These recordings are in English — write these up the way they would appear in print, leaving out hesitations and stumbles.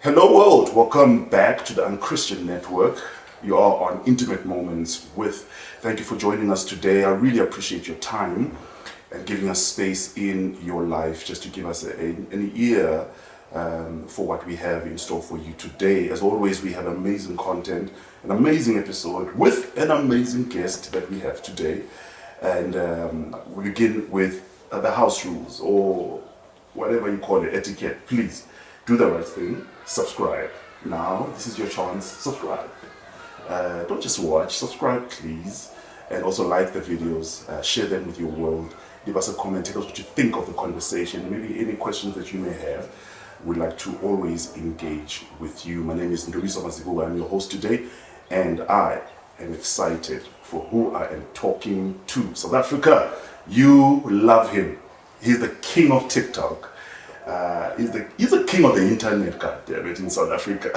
Hello world, welcome back to the UnChristian network. You are on Intimate Moments with. Thank you for joining us today. I really appreciate your time and giving us space in your life just to give us an ear for what we have in store for you today. As always, we have amazing content, an amazing episode with an amazing guest that we have today. And we begin with the house rules or whatever you call it, etiquette. Please do the right thing, subscribe. Now, this is your chance, subscribe. Don't just watch, subscribe please. And also like the videos, share them with your world. Leave us a comment, tell us what you think of the conversation, maybe any questions that you may have. We'd like to always engage with you. My name is Sipho Mkhwanazi. I'm your host today, and I am excited for who I am talking to. South Africa, you love him. He's the king of TikTok. He's the king of the internet, goddammit, in South Africa.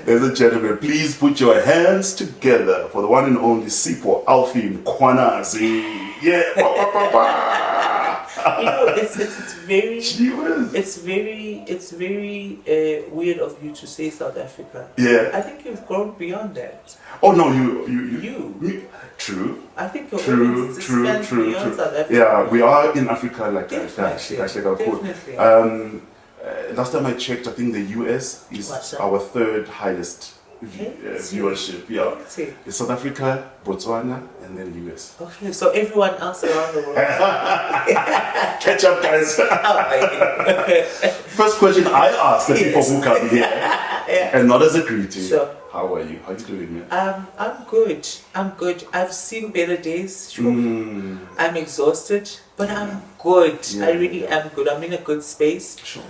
Ladies and gentlemen, please put your hands together for the one and only Sipho Alphi Mkhwanazi. Yeah. It's very weird of you to say South Africa. Yeah. I think you've grown beyond that. Oh no, you. True. I think your True. beyond South Africa. Yeah, we are in Africa like Definitely. that. Last time I checked, I think the US is our third highest viewership. Yeah, it's South Africa, Botswana, and then US. Okay, so everyone else around the world. Catch up, guys. First question I ask the people who come here, and not as a greeting. Sure. How are you? How you doing, man? I'm good. I've seen better days. Sure. I'm exhausted, but I'm good. Yeah. I really am good. I'm in a good space. Sure.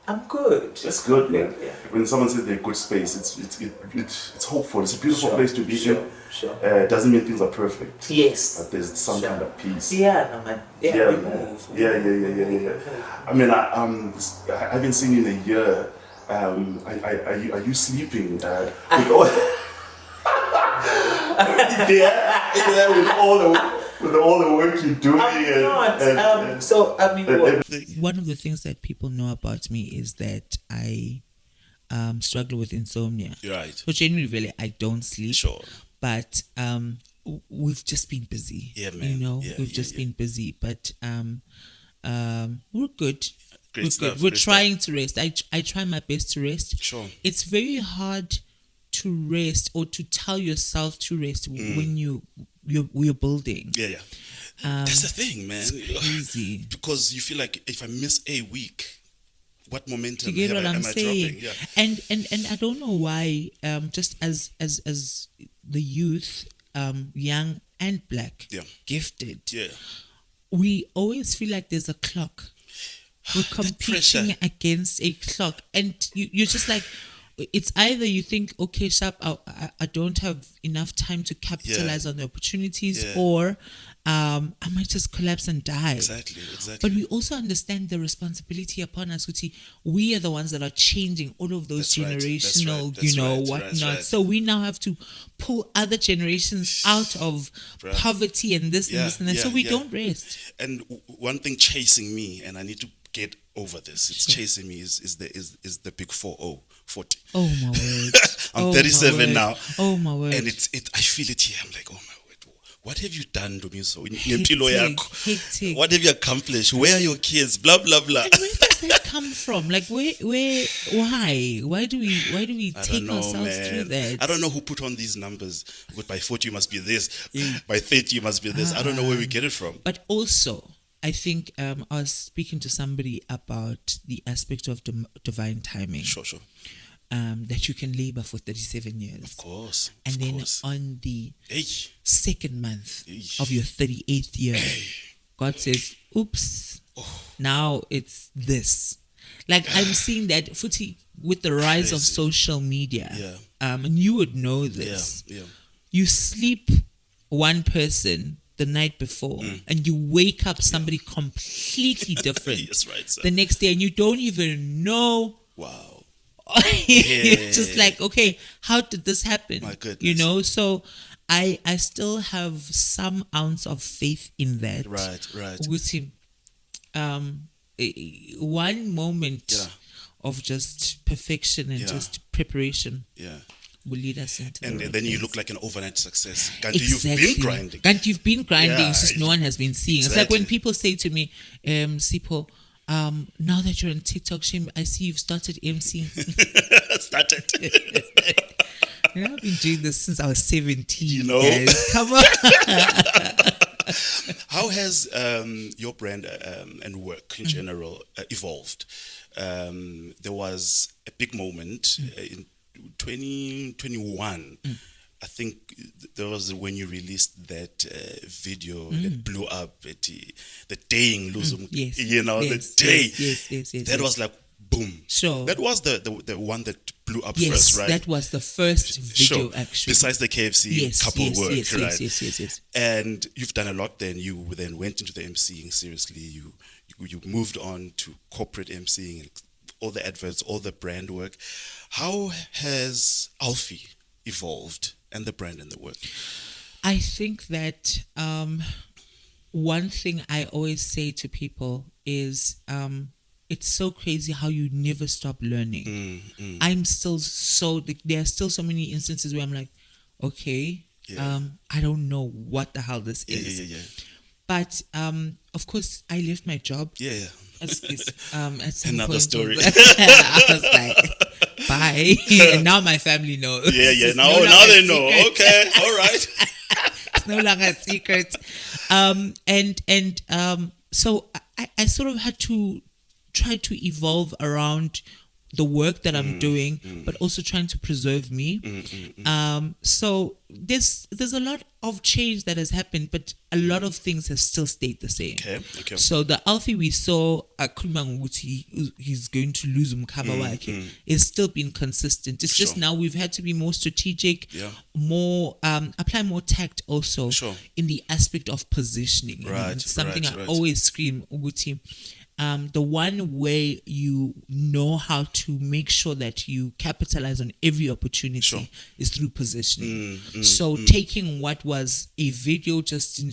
I'm good. That's good, man. Yeah. When someone says they're good space, it's hopeful. It's a beautiful Sure, place to be in. Sure. Doesn't mean things are perfect. Yes. But there's some kind of peace. Yeah, no man. Yeah, Yeah, we man. move. Yeah. I mean, I haven't seen you in a year. Are you sleeping? With all, with all the work you're doing. I'm not. So I mean, one of the things that people know about me is that I struggle with insomnia. Right. So generally, really, I don't sleep. Sure. But we've just been busy. Yeah, man. You know, Yeah, we've just been busy. But we're good. Great stuff, We're great trying to rest. I try my best to rest. Sure. It's very hard to rest or to tell yourself to rest when we're building. Yeah. That's the thing, man. It's crazy. Because you feel like if I miss a week, what momentum You get what I'm am I saying? dropping? Yeah. And I don't know why. Just as the youth, young and black, gifted, we always feel like there's a clock. We're competing against a clock, and you're just like, it's either you think, okay, sharp, I don't have enough time to capitalize on the opportunities, or I might just collapse and die. Exactly. But we also understand the responsibility upon us. We are the ones that are changing all of those generational, whatnot. So we now have to pull other generations out of poverty and this and this and that. So we don't rest. And one thing chasing me, and I need to get over this. It's chasing me is the big 40. Oh my word! I'm 37 now. Oh my word! And I feel it here. I'm like, oh my word, what have you done to me? So Hectic. What have you accomplished? Where are your kids? Blah blah blah. And where does that come from? Like why do we take ourselves through that? I don't know who put on these numbers. But by 40 you must be this. By 30 you must be this. I don't know where we get it from. But also, I think I was speaking to somebody about the aspect of divine timing. Sure. That you can labor for 37 years. Of course. And then on the second month of your 38th year, God says, oops, now it's this. Like I'm seeing that footy with the rise of social media. And you would know this. Yeah. You sleep one person the night before and you wake up somebody completely different That's right, sir. the next day, and you don't even know. Wow. You're just like, okay, how did this happen? My goodness. You know, so I still have some ounce of faith in that. Right. Ukuthi, one moment Yeah. of just perfection and Yeah. just preparation Yeah. will lead us into And the right then you place. look like an overnight success. Kanti you've been grinding. And you've been grinding, Yeah, it's just no one has been seeing. It's like exactly. when people say to me, Sipho, now that you're on TikTok, Shim, I see you've started emceeing. Started. You know, I've been doing this since I was 17. You know? Guys. Come on. How has your brand and work in general evolved? There was a big moment in 2021. I think there was when you released that video that blew up at the day in Luzum. Yes. You know, Yes, the day. yes, That was like boom. Sure. That was the one that blew up Yes, first, right? that was the first video, actually. Besides the KFC couple work, right? Yes. And you've done a lot then. You then went into the MCing seriously. You moved on to corporate MCing, and all the adverts, all the brand work. How has Alphi evolved and the brand and the work? I think that one thing I always say to people is it's so crazy how you never stop learning. I'm still there are still so many instances where I'm like, okay, I don't know what the hell this is. Yeah. But of course, I left my job. Yeah. At some Another point story. I was like, bye. And now my family knows. Yeah. It's Now, no longer now a they know. secret. Okay. All right. It's no longer a secret. So I sort of had to try to evolve around the work that I'm doing, but also trying to preserve me. So there's a lot of change that has happened, but a lot of things have still stayed the same. Okay. So the Alphi we saw, he's going to lose Mkhwanazi, is still been consistent. It's just now we've had to be more strategic, more apply more tact also in the aspect of positioning. Right, It's something right. I always scream, Uguti. The one way you know how to make sure that you capitalize on every opportunity is through positioning. So taking what was a video just in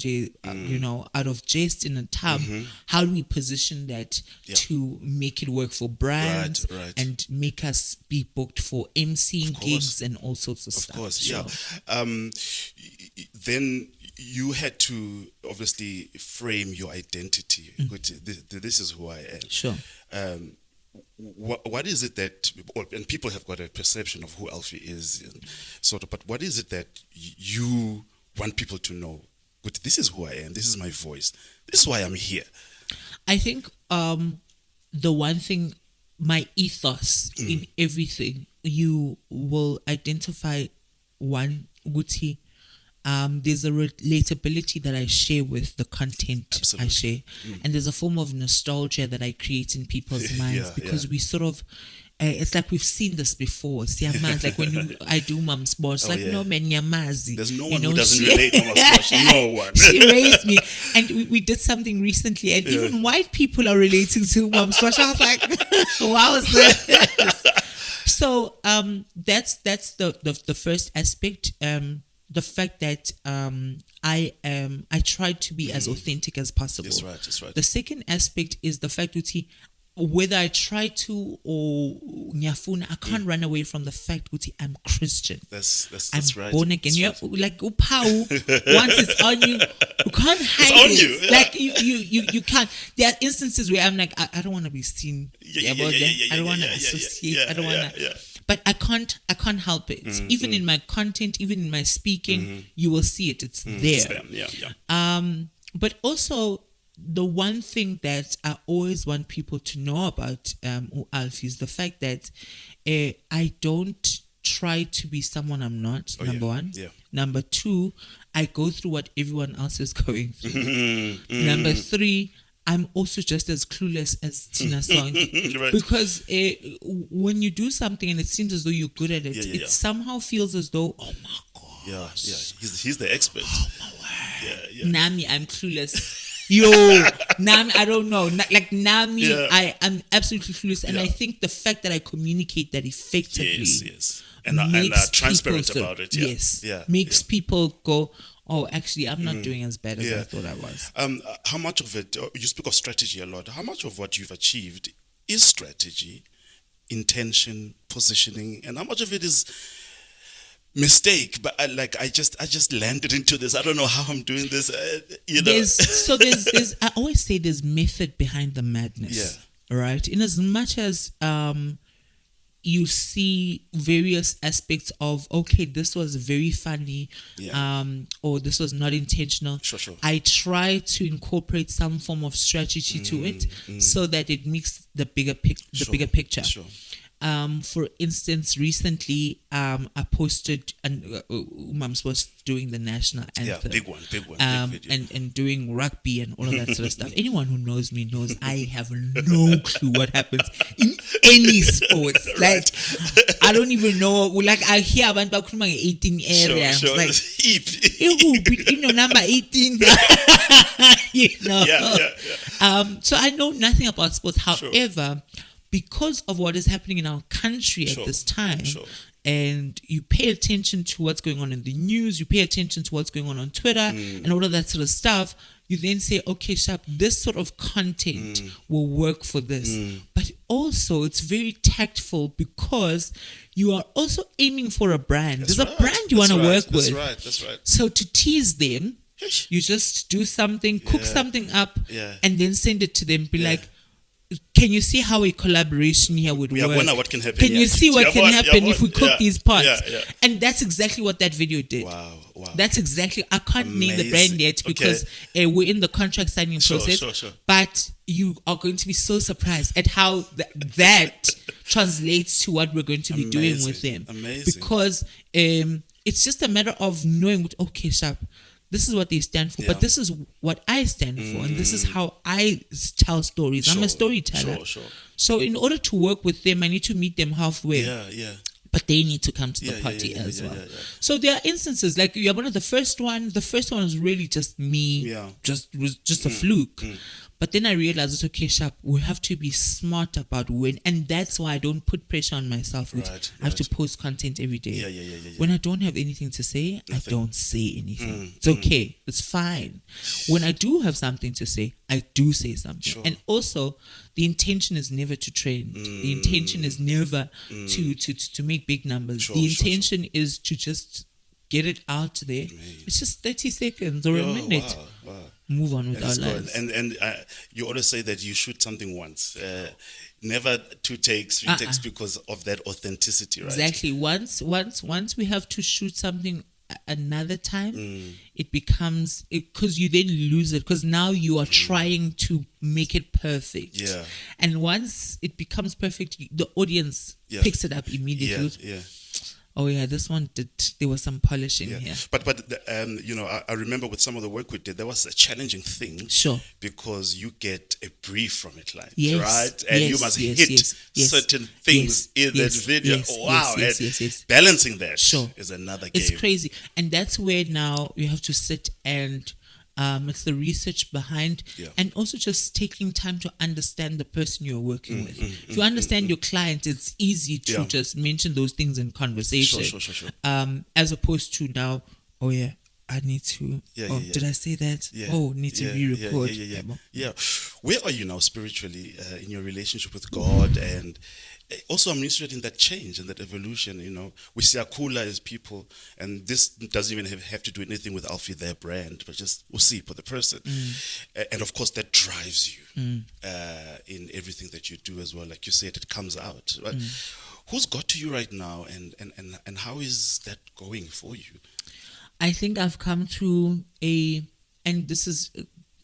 out of jest in a tub, how do we position that to make it work for brands Right. and make us be booked for MCing gigs and all sorts of stuff. Of course, yeah. Then you had to obviously frame your identity. This is who I am. Sure. What is it that, and people have got a perception of who Alfie is, and sort of, but what is it that you want people to know? This is who I am. This is my voice. This is why I'm here. I think the one thing, my ethos in everything, you will identify one, Guti. There's a relatability that I share with the content I share, and there's a form of nostalgia that I create in people's minds because we sort of it's like we've seen this before. Siyamazi, like when I do Mum's Boss, no man Yamazi. There's no one who doesn't relate to Mum's Boss. No one. She raised me, and we did something recently, and even white people are relating to Mum's Boss. I was like, wow, so that's the first aspect. The fact that I try to be as authentic as possible. That's right. The second aspect is the fact that whether I try to or nyafuna, I can't run away from the fact that I'm Christian. That's I'm right. born again. That's You're like upau. Once it's on you, you can't hide on it. you, yeah. Like you can't. There are instances where I'm like, I don't want to be seen. I don't want to associate. I don't want to. But I can't help it. Even in my content, even in my speaking, you will see it. It's there. But also, the one thing that I always want people to know about Alfie is the fact that I don't try to be someone I'm not, number one. Number two, I go through what everyone else is going through. Number three, I'm also just as clueless as Tina Song. Right. Because when you do something and it seems as though you're good at it, it somehow feels as though, oh my God. Yeah. He's the expert. Oh my word. Nami, I'm clueless. Yo, Nami, I don't know. Like Nami, Yeah. I am absolutely clueless, and Yeah. I think the fact that I communicate that effectively, Yes. And are makes transparent people about it. Yeah. Yes, Yeah. makes people go, oh, actually, I'm not doing as bad as Yeah. I thought I was. How much of it, you speak of strategy a lot, how much of what you've achieved is strategy, intention, positioning, and how much of it is mistake? But I just landed into this. I don't know how I'm doing this, you know. There's I always say there's method behind the madness. Yeah. Right? In as much as you see various aspects of, okay, this was very funny, Yeah. or this was not intentional. Sure. I try to incorporate some form of strategy to it, so that it makes the bigger bigger picture. Sure. For instance, recently I posted Umams was doing the national anthem. Yeah, big one, big video. And doing rugby and all of that sort of stuff. Anyone who knows me knows I have no clue what happens in any sports. Like, I don't even know. Like, I hear about 18 area. Sure. Like, Yeah. number 18. You know. Yeah. So I know nothing about sports. However, because of what is happening in our country at this time, and you pay attention to what's going on in the news, you pay attention to what's going on Twitter and all of that sort of stuff, you then say, okay, Sharp, this sort of content will work for this. But also, it's very tactful because you are also aiming for a brand. There's a brand you want to work with. That's right. So to tease them, you just do something, cook something up, and then send it to them. Be like, can you see how a collaboration here would work? What can happen? Can you see what can happen if we cook these pots? Yeah. And that's exactly what that video did. Wow. That's exactly, I can't name the brand yet because we're in the contract signing process. Sure. But you are going to be so surprised at how that translates to what we're going to be doing with them. Amazing. Because it's just a matter of knowing, okay, Sharp, this is what they stand for, but this is what I stand for, and this is how I tell stories. I'm a storyteller. Sure. So in order to work with them, I need to meet them halfway. Yeah. But they need to come to the party as well. So there are instances like you're one of the first one. The first one was really just me. Was just a fluke. But then I realized it's okay, Sharp. We have to be smart about when, and that's why I don't put pressure on myself. I have to post content every day. Yeah. When I don't have anything to say, I don't say anything. It's okay. It's fine. When I do have something to say, I do say something. Sure. And also, the intention is never to trend. The intention is never to make big numbers. The intention is to just get it out there. It's just 30 seconds or a minute. Wow. Move on with our lives. And you always say that you shoot something once. Never 2 takes, 3 takes, because of that authenticity, right? Exactly. Once we have to shoot something another time, it becomes, because you then lose it, because now you are trying to make it perfect. Yeah. And once it becomes perfect, the audience picks it up immediately. Yeah. Oh yeah, this one there was some polishing here. But I remember with some of the work we did, there was a challenging thing. Sure. Because you get a brief from a client, yes, right? And you must hit certain things in that video. And balancing that is another game. It's crazy. And that's where now you have to sit and it's the research behind, and also just taking time to understand the person you're working with. If you understand your client, it's easy to just mention those things in conversation. Sure. As opposed to now, I need to. Did I say that? Need to re-record. Yeah. Where are you now spiritually in your relationship with God? And also, I'm interested in that change and that evolution. We see Akula as people, and this doesn't even have to do anything with Alphi, their brand, but just we'll see for the person. And of course, that drives you in everything that you do as well. Like you said, it comes out. Right? Who's got to you right now, and how is that going for you? I think I've come to and this is,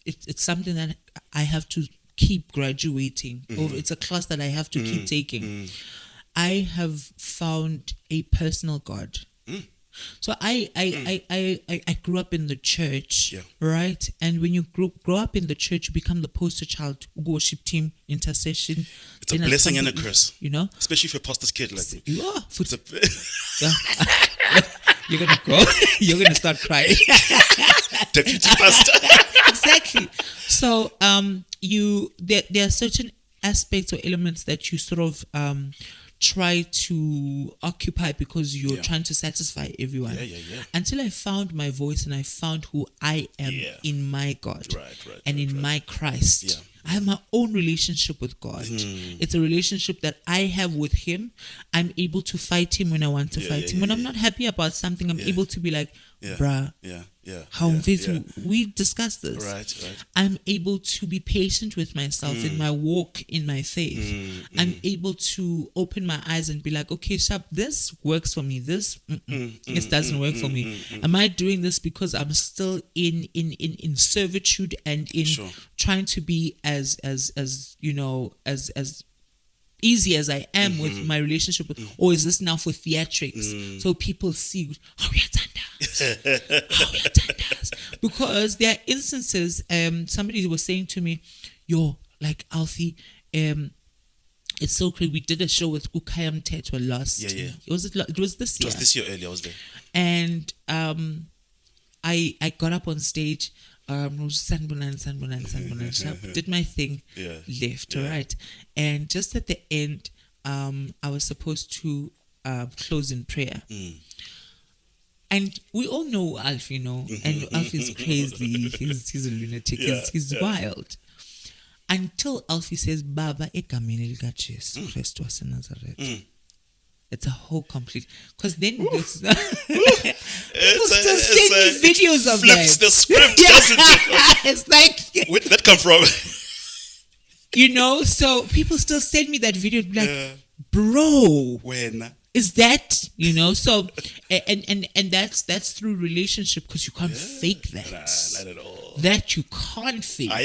it's something that I have to keep graduating, or it's a class that I have to keep taking. I have found a personal God. So I grew up in the church, right? And when you grow up in the church, you become the poster child, worship team, intercession. It's a blessing and a curse, especially if you're a pastor's kid like me. You're gonna go. You're gonna start crying. Deputy pastor. exactly. So there are certain aspects or elements that you sort of try to occupy because you're trying to satisfy everyone. Until I found my voice and I found who I am in my God and in my Christ. I have my own relationship with God. It's a relationship that I have with Him. I'm able to fight Him when I want to fight Him. When I'm not happy about something, I'm able to be like, bruh, how we discussed this. Right. I'm able to be patient with myself in my walk in my faith. I'm able to open my eyes and be like, okay, Shab, this works for me. This doesn't work for me. Am I doing this because I'm still in servitude and in trying to be as you know, as easy as I am with my relationship with, or is this now for theatrics so people see how we are because there are instances somebody was saying to me, yo, like Alfie, it's so crazy, we did a show with Ukayam Tetwa last year. It was this year. It was this year earlier, I was there. And I got up on stage, did my thing, left, right. And just at the end, I was supposed to close in prayer. And we all know Alfie, you know, and Alfie's crazy, he's a lunatic, he's wild. Until Alfie says, Baba, egameni lika Jesu Kristu wase Nazareth. It's a whole complete, because then people still send me videos of flips that. The script, doesn't it? It's like, where did that come from? you know, so people still send me that video, like, bro, When? is that, you know? So and that's through relationship, because you can't fake that. Not at all. That you can't fake. Like,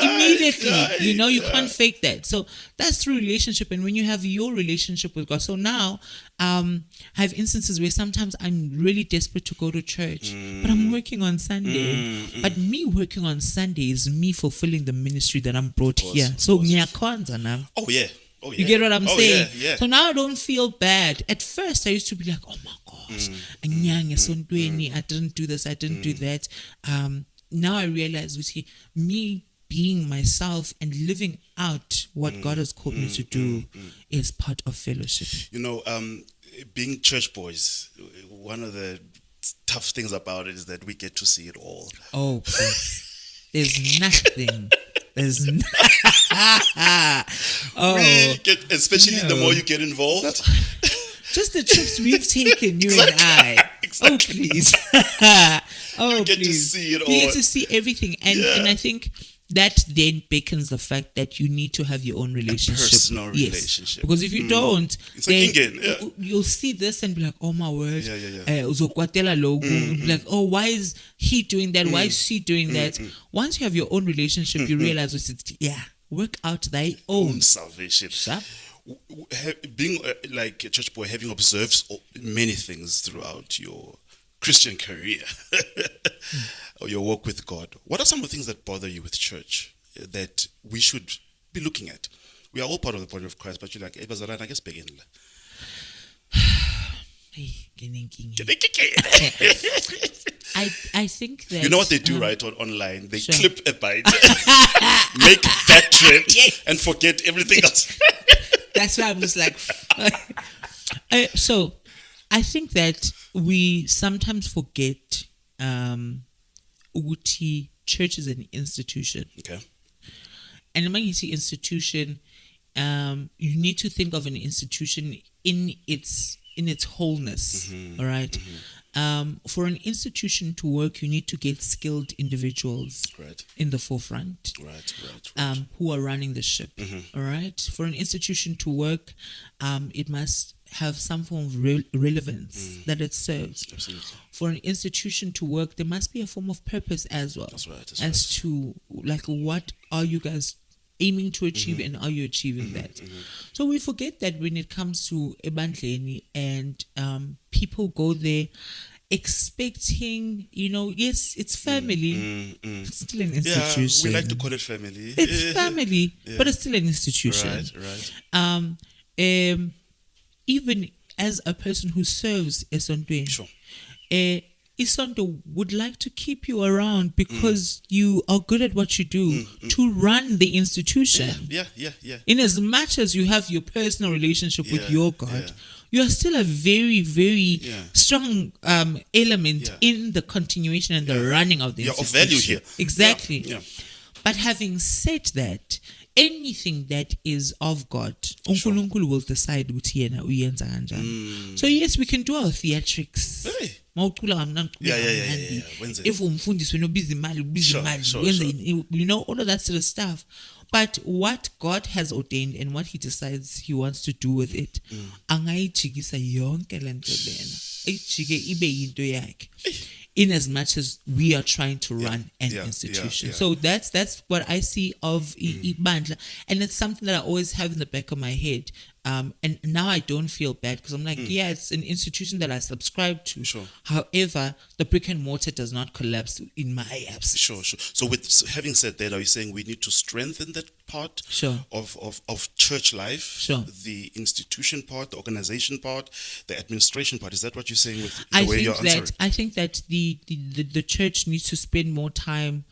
Immediately, you know, you can't fake that. So that's through relationship. And when you have your relationship with God, so now I have instances where sometimes I'm really desperate to go to church, but I'm working on Sunday. But me working on Sunday is me fulfilling the ministry that I'm brought here. So ngiyakwanza now. Oh yeah. You get what I'm saying? Yeah. So now I don't feel bad. At first, I used to be like, oh my gosh, I didn't do this, I didn't do that. Now I realize with me being myself and living out what God has called me to do is part of fellowship. You know, being church boys, one of the tough things about it is that we get to see it all. Oh, please. There's nothing. There's Especially the more you get involved. Just the trips we've taken, you and I. Exactly. Oh, please. You get to see it all. You get to see everything. And I think that then beckons the fact that you need to have your own relationship. A personal relationship. Because if you don't, it's then you'll see this and be like, oh my word. Like, oh, why is he doing that? Why is she doing that? Once you have your own relationship, you realize work out thy own salvation. Being like a church boy, having observed many things throughout your Christian career or your walk with God, what are some of the things that bother you with church that we should be looking at? We are all part of the body of Christ, but you're like, I guess begin. I think that, you know what they do, right, online? They clip a bite, make that trend, and forget everything else. That's why I'm just like, so I think that we sometimes forget Uti church is an institution. Okay. And when you see institution, you need to think of an institution in its wholeness. All right. For an institution to work, you need to get skilled individuals in the forefront, who are running the ship. All right. For an institution to work, it must have some form of relevance that it serves. Absolutely. For an institution to work, there must be a form of purpose as well. That's right. To like, what are you guys aiming to achieve, and are you achieving that? So we forget that when it comes to Ebandleni, and people go there expecting, yes, it's family, it's still an institution. We like to call it family. It's family, but it's still an institution. Right. Even as a person who serves Esontweni, Isonto would like to keep you around because you are good at what you do to run the institution. Yeah. In as much as you have your personal relationship with Yeah, your God, you are still a very, very strong element in the continuation and the running of the Yeah, of institution. value here. Exactly. Yeah. But having said that, anything that is of God, uNkulunkulu will decide ukuthi yena uyenza kanjani. So yes, we can do our theatrics. Hey. Mawucula kamnandi, Yeah. kamnandi. If umfundisi wena ubiza imali, Sure. you know, all of that sort of stuff. But what God has ordained and what He decides He wants to do with it, angayijikisa yonke lento lena. Ayijike ibe yinto yakhe. In as much as we are trying to run an institution. So that's what I see of Ibandla. And it's something that I always have in the back of my head. And now I don't feel bad because I'm like, yeah, it's an institution that I subscribe to. Sure. However, the brick and mortar does not collapse in my absence. Sure. So with having said that, are you saying we need to strengthen that part of church life? Sure. The institution part, the organization part, the administration part. Is that what you're saying with the way you're answering? I think that the church needs to spend more time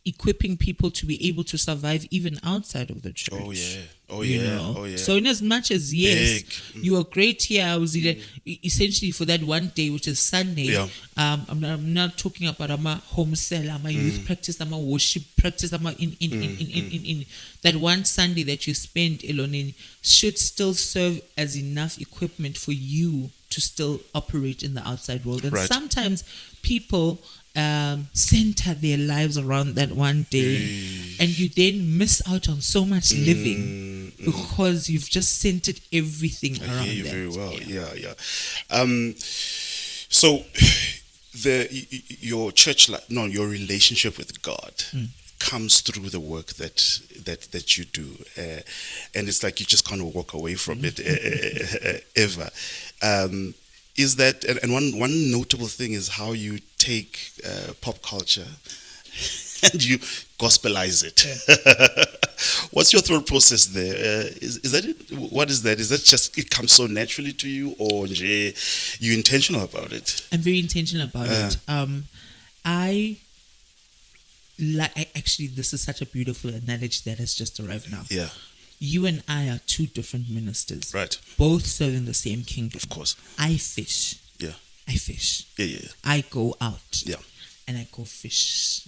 equipping people to be able to survive even outside of the church. Oh yeah. So in as much as you are great here, I was essentially for that one day, which is Sunday. Yeah. I'm not talking about my home cell, my youth practice, my worship practice, in that one Sunday that you spend alone in should still serve as enough equipment for you to still operate in the outside world. And sometimes people center their lives around that one day, and you then miss out on so much living because you've just centered everything around I hear you that. very well. Yeah. So your church life, your relationship with God comes through the work that you do, and it's like you just can't walk away from it ever. Is that, and one notable thing is how you take pop culture and you gospelize it. What's your thought process there? Is that it? What is that? Is that just it comes so naturally to you, or you intentional about it? I'm very intentional about it. Actually, this is such a beautiful analogy that has just arrived now. Yeah. You and I are two different ministers. Right. Both serving the same kingdom. Of course. I fish. Yeah. I fish. Yeah. I go out. Yeah. And I go fish.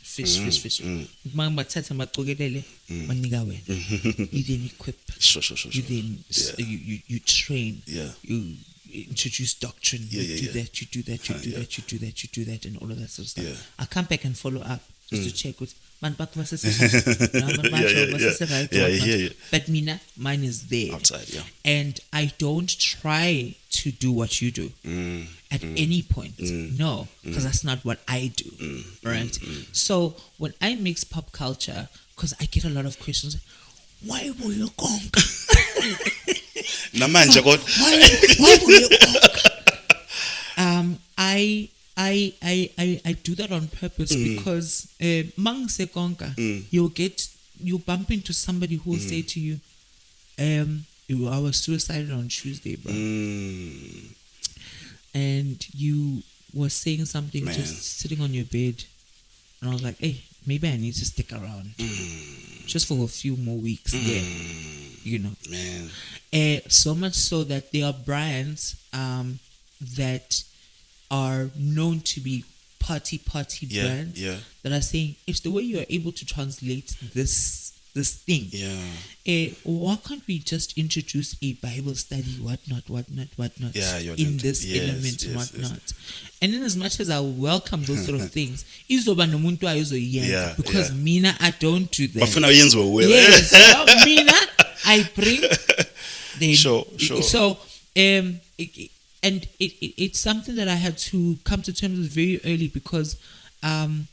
Mabathatha macokelele manika wena. You then equip. Sure. You then you train. Yeah. You introduce doctrine. You do that. You do that. You do that, and all of that sort of stuff. Yeah. I come back and follow up just to check with. But mine is there outside, and I don't try to do what you do at any point. No, because that's not what I do, right? So when I mix pop culture, because I get a lot of questions, why will you conquer? Namanja God. Why will you conquer? I do that on purpose because mang se konka, you bump into somebody who will say to you, I was suicidal on Tuesday, bro. And you were saying something just sitting on your bed, and I was like, hey, maybe I need to stick around just for a few more weeks. So much so that there are brands that are known to be party brands that are saying, it's the way you are able to translate this thing. Why can't we just introduce a Bible study, whatnot in this element and whatnot? And in as much as I welcome those sort of things, because mina, I don't do that. Yes, mina, I bring the sure. So and it's something that I had to come to terms with very early because I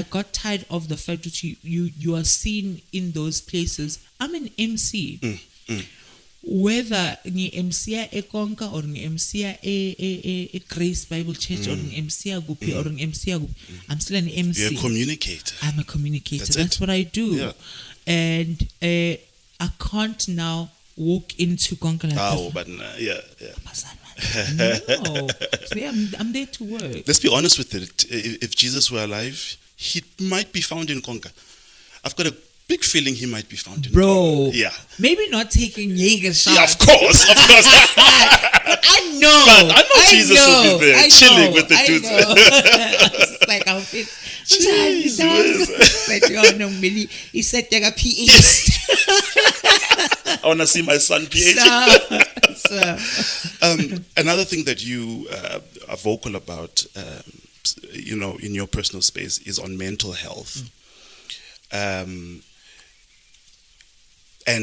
got tired of the fact that you are seen in those places. I'm an MC. Whether ni MC a Konka or ni MC a Grace Bible Church or ni MC a Gupi or ni MC a Gupi, I'm still an MC. You're a communicator. I'm a communicator. That's what I do. Yeah. And I can't now walk into Konka like but No. See, I'm there to work. Let's be honest with it. If Jesus were alive, he might be found in Konga. I've got a big feeling he might be found in Konga. Yeah. Maybe not taking Jaeger shots. Yeah, of course. I know. But I know Jesus will be there, chilling with the dudes. It's like our face. Jeez, He said they got PH. I want to see my son PH. So. Another thing that you are vocal about, in your personal space is on mental health. And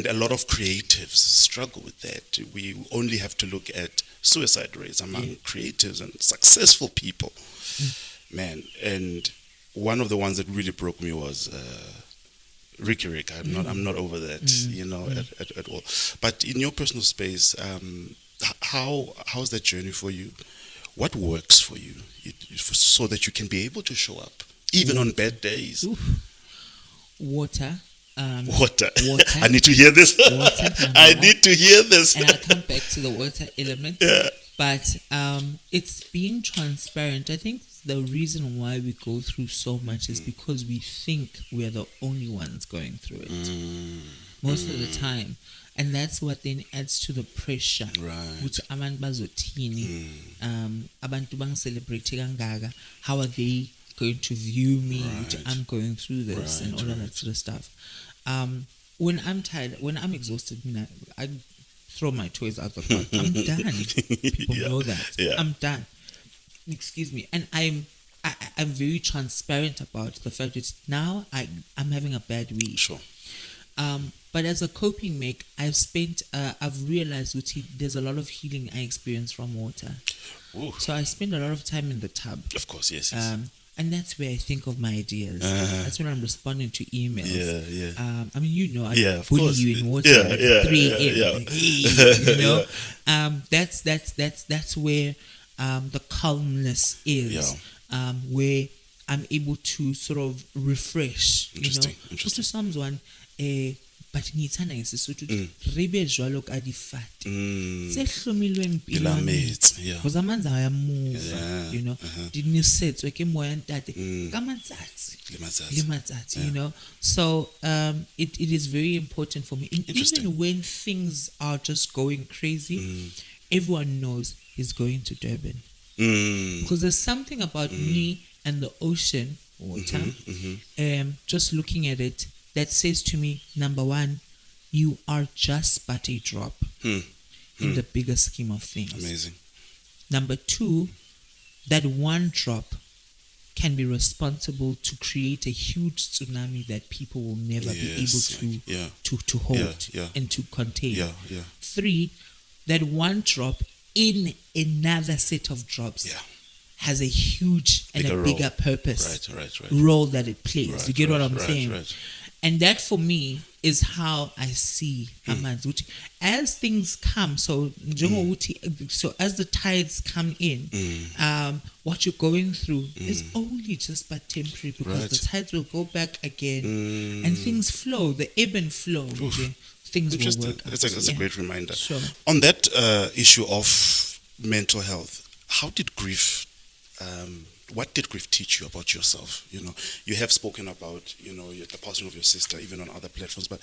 a lot of creatives struggle with that. We only have to look at suicide rates among creatives and successful people. Man, and one of the ones that really broke me was Ricky. I'm not over that, at all. But in your personal space, how's that journey for you? What works for you so that you can be able to show up even on bad days? Water. Water. I need to hear this. Water. I need to hear this. And I'll come back to the water element. Yeah. But it's being transparent. I think the reason why we go through so much is because we think we're the only ones going through it. Most of the time. And that's what then adds to the pressure. Right. Which abantu bazothini, abantu bang celebrate kangaka. How are they going to view me? Which I'm going through this and all of that sort of stuff. When I'm tired, when I'm exhausted, I throw my toys out the car. I'm done. People know that. Yeah. I'm done. Excuse me. And I'm very transparent about the fact that now I'm having a bad week. Sure. But as a coping mech, I've realized that there's a lot of healing I experience from water. Ooh. So I spend a lot of time in the tub. Of course, yes. And that's where I think of my ideas. That's when I'm responding to emails. Yeah. I mean, I of bully course. you in water Yeah, at 3 a.m. Yeah. That's where the calmness is. Where I'm able to sort of refresh. Interesting. To someone, but ngithanda ngesisuthu ribe jwalo ka difate tse hlomilwe empilong because amanzi ayamuva di nisetswe ke moya ntate ka matsatsi le matsatsi so it is very important for me, and even when things are just going crazy, everyone knows he's going to Durban because there's something about me and the ocean water, just looking at it, that says to me, number one, you are just but a drop in the bigger scheme of things. Amazing. Number two, that one drop can be responsible to create a huge tsunami that people will never be able to hold and to contain. Three, that one drop in another set of drops has a huge and a bigger purpose role that it plays. You get what I'm saying? Right. And that for me is how I see amanzi. As things come, so as the tides come in, what you're going through is only just but temporary, because the tides will go back again and things flow, the ebb and flow. Things will work out. That's a great reminder. Sure. On that issue of mental health, how did grief what did grief teach you about yourself? You have spoken about, the passing of your sister, even on other platforms, but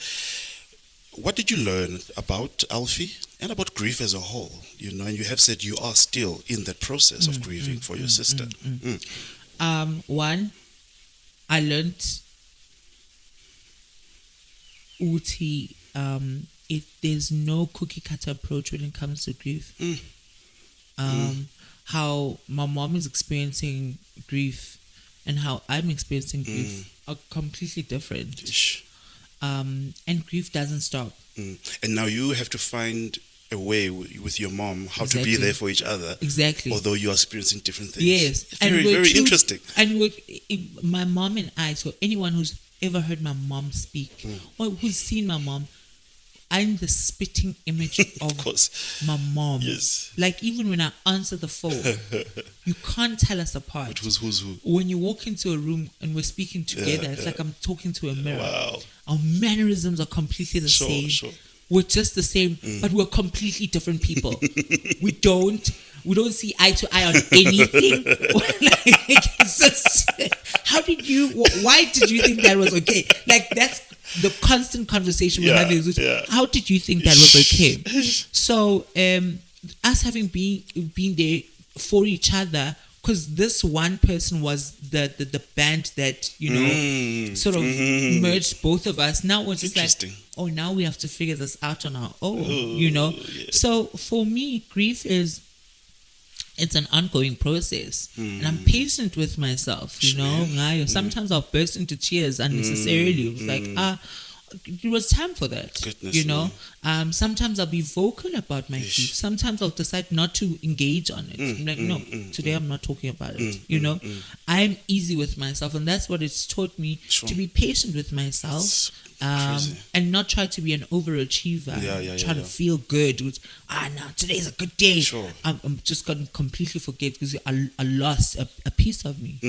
what did you learn about Alphi and about grief as a whole? And you have said you are still in that process of grieving for your sister. One, I learned Uti, there's no cookie cutter approach when it comes to grief. How my mom is experiencing grief and how I'm experiencing grief are completely different. And grief doesn't stop. And now you have to find a way with your mom how to be there for each other. Exactly. Although you are experiencing different things. Yes. Very interesting. And my mom and I, so anyone who's ever heard my mom speak or who's seen my mom, I'm the spitting image of my mom. Yes. Like, even when I answer the phone, you can't tell us apart. But who's who? When you walk into a room and we're speaking together, it's like I'm talking to a mirror. Wow. Our mannerisms are completely the same. Sure. we're just the same, but we're completely different people. we don't see eye to eye on anything. Like, it's just, why did you think that was okay? Like, that's the constant conversation we're having. How did you think that was okay? So us having been there for each other, because this one person was the band that sort of merged both of us. Now it's just like, oh, now we have to figure this out on our own. So for me, grief it's an ongoing process, and I'm patient with myself. Sometimes I'll burst into tears unnecessarily. It was like it was time for that. Goodness, sometimes I'll be vocal about my grief. Sometimes I'll decide not to engage on it. I'm like, no, today I'm not talking about it. I'm easy with myself, and that's what it's taught me, to be patient with myself. And not try to be an overachiever. Try to feel good. Now today's a good day. I'm just gonna completely forget because I lost a piece of me.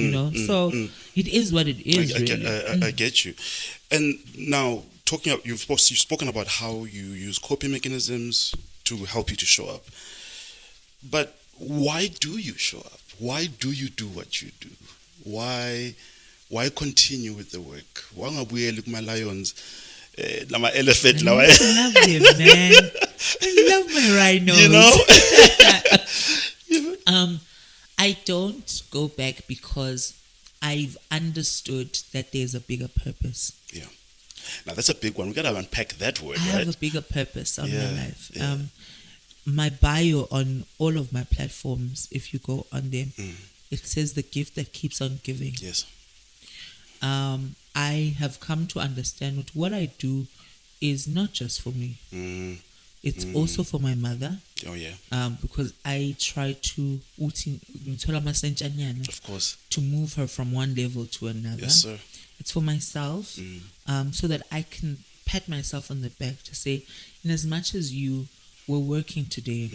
So it is what it is. I get you. And now you've spoken about how you use coping mechanisms to help you to show up. But why do you show up? Why do you do what you do? Why continue with the work? Why ngabuyeli kuma lions, lama elephant lawa? I love them, man. I love my rhinos. I don't go back because I've understood that there's a bigger purpose. Yeah. Now that's a big one. We gotta unpack that word. I have a bigger purpose on my life. My bio on all of my platforms, if you go on them, it says the gift that keeps on giving. Yes. I have come to understand that what I do is not just for me. It's also for my mother. Oh yeah. Because I try to, of course, to move her from one level to another. Yes, sir. It's for myself, so that I can pat myself on the back to say, in as much as you were working today,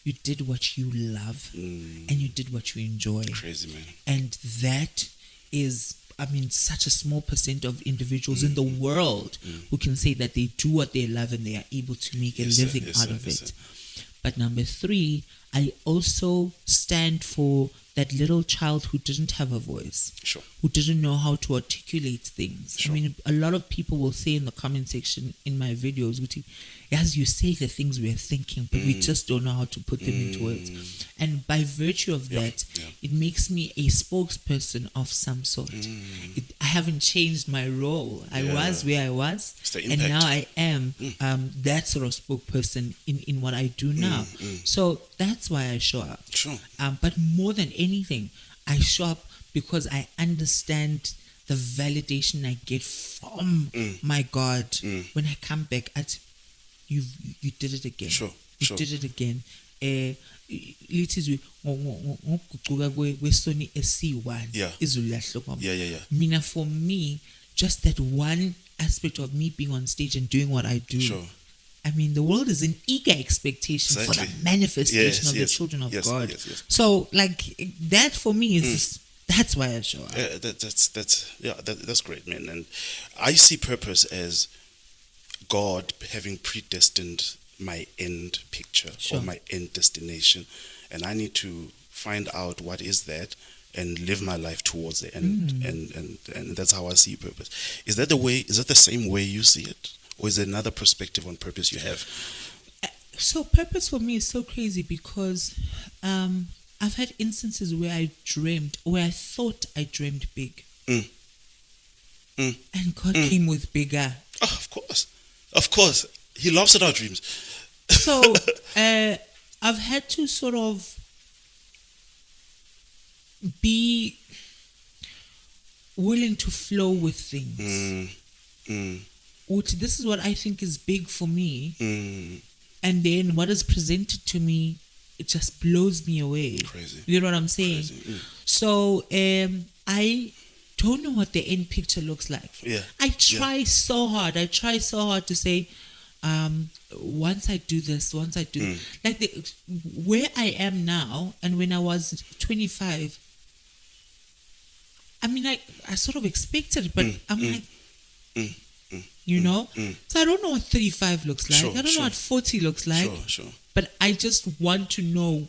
you did what you love and you did what you enjoy. Crazy, man. And that is, such a small percent of individuals in the world who can say that they do what they love and they are able to make a living out of it. But number 3, I also stand for that little child who didn't have a voice, who didn't know how to articulate things. A lot of people will say in the comment section in my videos, as you say the things we're thinking, but we just don't know how to put them into words. And by virtue of that, it makes me a spokesperson of some sort. I haven't changed my role. I was where I was, and now I am that sort of spokesperson in what I do now. So that's why I show up. But more than anything, I show up because I understand the validation I get from my God when I come back at you did it again. You did it again. Mina, for me, just that one aspect of me being on stage and doing what I do. The world is in eager expectation for the manifestation of the children of God. So, that for me is that's why I show up. That's great, man. And I see purpose as God having predestined my end picture or my end destination, and I need to find out what is that and live my life towards it, and that's how I see purpose. Is that the way? Is that the same way you see it, or is there another perspective on purpose you have? So purpose for me is so crazy because I've had instances where I thought I dreamed big, and God came with bigger. Oh, of course, He laughs at our dreams. So I've had to sort of be willing to flow with things. This is what I think is big for me, and then what is presented to me, it just blows me away. Crazy. You know what I'm saying? So I don't know what the end picture looks like. I try so hard to say, once I do this, where I am now, and when I was 25, I sort of expected it, but I'm like, you know? So I don't know what 35 looks like. Sure, I don't know what 40 looks like. Sure. But I just want to know.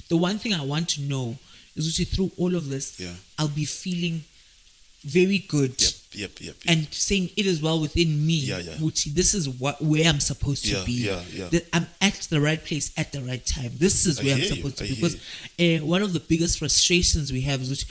The one thing I want to know is that through all of this, I'll be feeling very good. Yep. And saying it is well within me. Uchi, this is where I'm supposed to be. That I'm at the right place at the right time. This is where I'm supposed to be. Because one of the biggest frustrations we have is,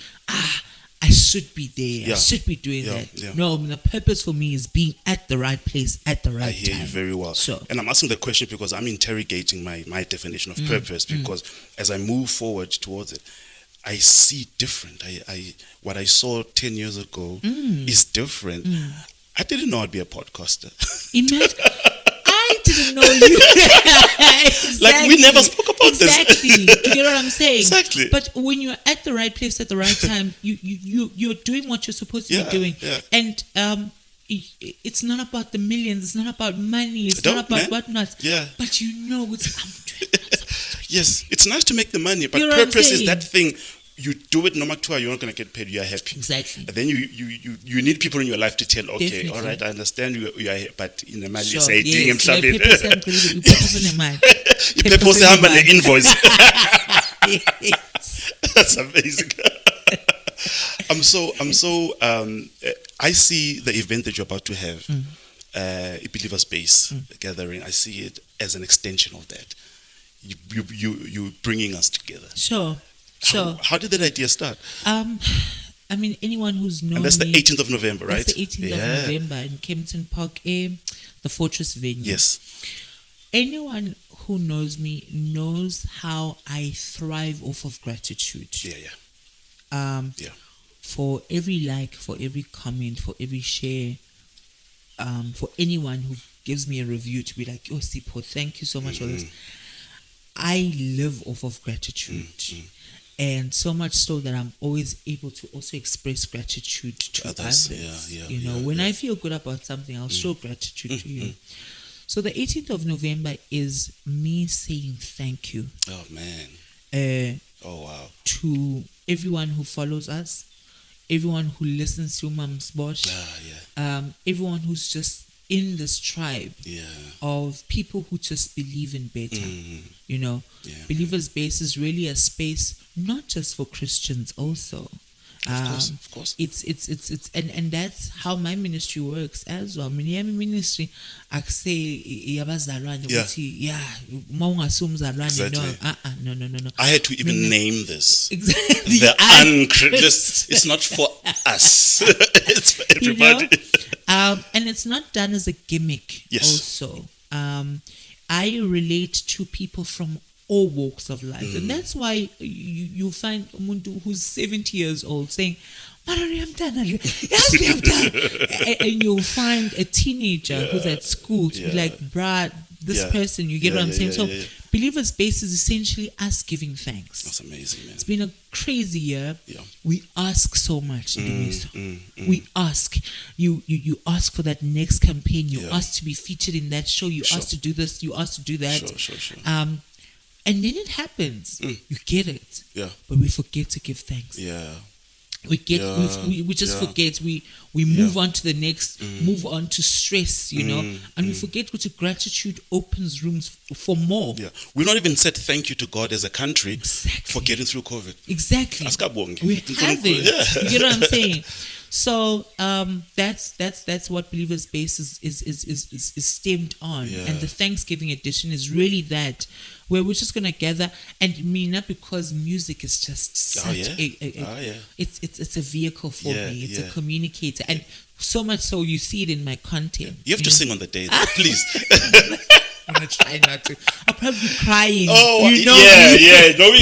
I should be there. I should be doing that. No, the purpose for me is being at the right place at the right time. I hear you very well. And I'm asking the question because I'm interrogating my definition of purpose, because as I move forward towards it, I see different. What I saw 10 years ago is different. I didn't know I'd be a podcaster. Imagine. I didn't know you. Exactly. Like, we never spoke about this. Exactly. You get what I'm saying? Exactly. But when you're at the right place at the right time, you're doing what you're supposed to be doing. And it's not about the millions. It's not about money. It's not about whatnot. But you know, I'm doing what I'm supposed to be. Yes, it's nice to make the money, but purpose is that thing. You do it no matter what, you're not going to get paid. You are happy. Exactly. And then you need people in your life to tell, okay, definitely. All right, I understand you are here, but in the money, say, ding him something. You the invoice. That's amazing. I see the event that you're about to have, a believer space gathering. I see it as an extension of that. You bringing us together. Sure. How did that idea start? I mean, anyone who's known and that's the me, 18th of November, right? That's the 18th of November in Kempton Park, the Fortress venue. Yes. Anyone who knows me knows how I thrive off of gratitude. For every like, for every comment, for every share, for anyone who gives me a review to be like, oh, Sipho, thank you so much for this. I live off of gratitude. And so much so that I'm always able to also express gratitude to others. When I feel good about something, I'll show gratitude to you. So the 18th of November is me saying thank you. Oh, man. Wow. To everyone who follows us, everyone who listens to Mam's Bosch, everyone who's just in this tribe of people who just believe in better. Believers Base is really a space not just for Christians also. Of course. It's and that's how my ministry works as well. Ministry I say yabazalwane no. I had to even name this. Exactly. The unchrist. It's not for us. It's for everybody. And it's not done as a gimmick. Yes. Also, I relate to people from all walks of life, and that's why you find umuntu who's 70 years old saying, and you'll find a teenager who's at school to be like, bruh, this person, you get what I'm saying? So Believers Base is essentially us giving thanks. That's amazing, man. It's been a crazy year. We ask so much. We ask. You ask for that next campaign. You ask to be featured in that show. You ask to do this. You ask to do that. Sure. And then it happens. You get it. But we forget to give thanks. We just forget. We move on to the next, move on to stress, and we forget what gratitude opens rooms for more. We've not even said thank you to God as a country for getting through COVID. Exactly. We haven't. You get what I'm saying? So that's what Believers Base is stemmed on, and the Thanksgiving edition is really that, where we're just gonna gather, and not because music is just such it's a vehicle for me. It's a communicator, and so much so you see it in my content. You have to sing on the day, though, please. I'm gonna try not to. I'll probably be crying. Oh, me. Knowing you know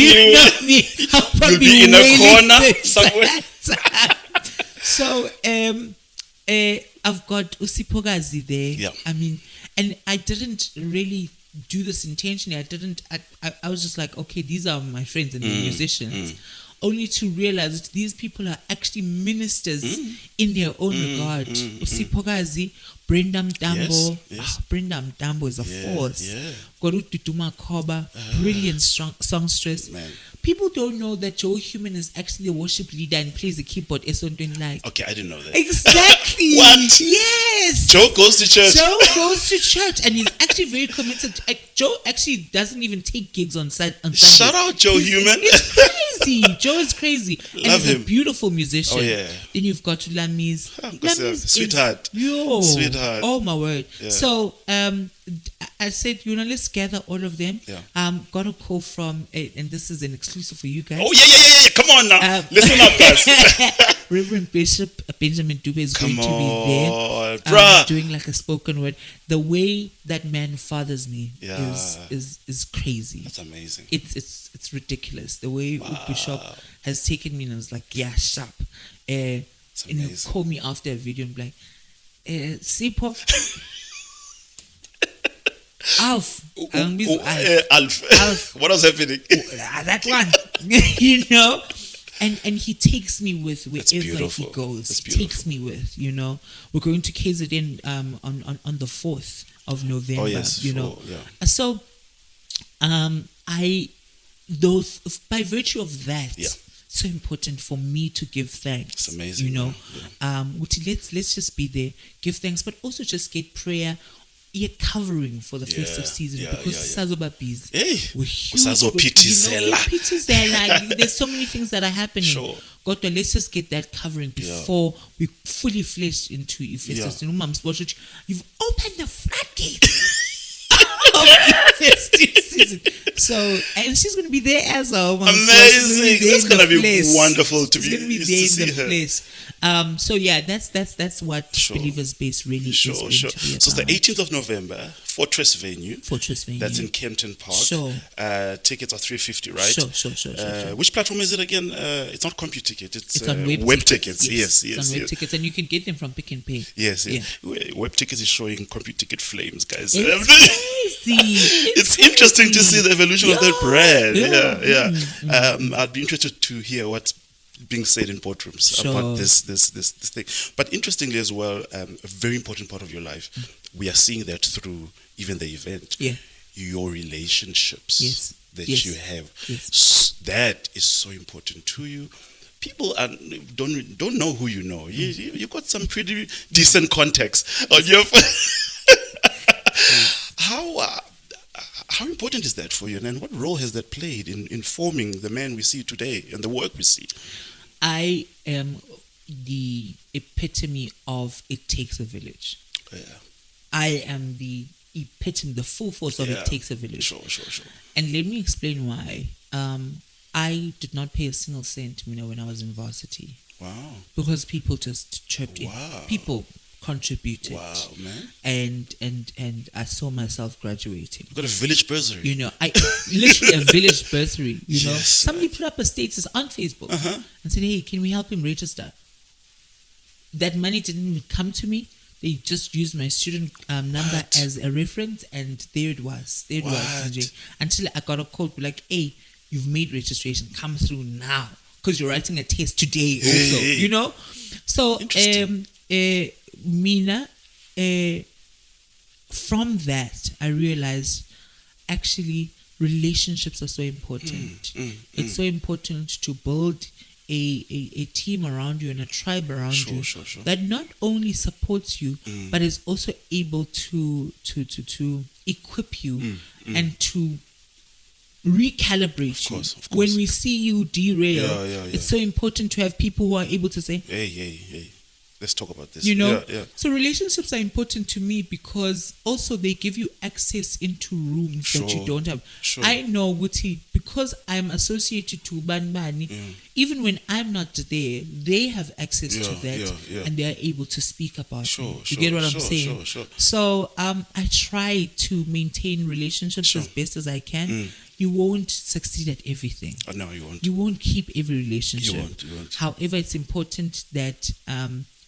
me. I'll probably be in a corner somewhere. So I've got Sipho Mkhwanazi there. I mean, and I didn't really do this intentionally. I was just like, okay, these are my friends and the musicians. only to realize that these people are actually ministers in their own regard. Sipho Mkhwanazi, Brenda Mtambo. Yes. Brenda Mtambo is a force. Yeah. Gorututuma Koba, brilliant songstress. Man. People don't know that Joe Human is actually the worship leader and plays the keyboard. Okay, I didn't know that. Exactly. What? Yes. Joe goes to church. Joe goes to church and he's actually very committed. Joe actually doesn't even take gigs on Sunday. Shout out Joe Human. He's crazy. Joe is crazy. And Love he's him. a beautiful musician. Oh, yeah. Then you've got Lamis. Sweetheart. Sweetheart. Oh my word. Yeah. So I said, let's gather all of them. Yeah. Got a call from, and this is an exclusive for you guys. Oh, yeah. Come on now. Listen up, guys. Reverend Bishop Benjamin Dube is going to be there, bruh. doing like a spoken word. The way that man fathers me Yeah. is crazy. That's amazing. It's ridiculous. The way Bishop has taken me and was like, yeah, sharp. And he'll amazing. call me after a video and be like, Sipho, Alf. Alf. What was happening? That one. And he takes me with wherever he goes. That's He takes me with, We're going to KZN on the 4th of November. Oh, yes. So by virtue of that, it's so important for me to give thanks. It's amazing. Let's just be there, give thanks, but also just get prayer. Covering for the festive season because Sazoba busy. We're huge. There's so many things that are happening. Sure. God, let's just get that covering before we fully fledged into festive. You've opened the floodgates of festive season. So, and she's going to be there as well. Amazing. It's going to be wonderful to be there in the place. So that's what Believers Base really is going to be about. So it's the 18th of November, Fortress Venue. That's in Kempton Park. Sure. Tickets are $350, right? Sure. Which platform is it again? It's not CompuTicket. It's on web tickets. Yes. It's on web tickets, and you can get them from Pick and Pay. Yes. Web tickets is showing CompuTicket flames, guys. It's crazy. It's interesting to see the evolution of that brand. I'd be interested to hear what's being said in boardrooms about this thing. But interestingly as well, a very important part of your life, we are seeing that through even the event. Your relationships that you have. That is so important to you. People don't know who you know. You got some pretty decent contacts on your How important is that for you, and what role has that played in forming the man we see today and the work we see? I am the epitome of it takes a village. I am the epitome, the full force of it takes a village. Sure. And let me explain why. I did not pay a single cent, when I was in varsity. Wow. Because people just chirped in. People contributed. Wow, man. And I saw myself graduating. You got a village bursary. I literally a village bursary. Yes, somebody put up a status on Facebook and said, "Hey, can we help him register?" That money didn't even come to me. They just used my student number as a reference, and there it was. Until I got a call like, "Hey, you've made registration. Come through now because you're writing a test today." Also, So Mina, from that, I realized actually relationships are so important. It's so important to build a team around you and a tribe around you that not only supports you, but is also able to equip you and to recalibrate you. Of course. When we see you derail, it's so important to have people who are able to say, hey, let's talk about this. So relationships are important to me because also they give you access into rooms that you don't have. I know Wuti, because I'm associated to Banbani, even when I'm not there, they have access to that and they are able to speak about me. You get what I'm saying? So I try to maintain relationships as best as I can. You won't succeed at everything. No, you won't. You won't keep every relationship. You won't. However, it's important that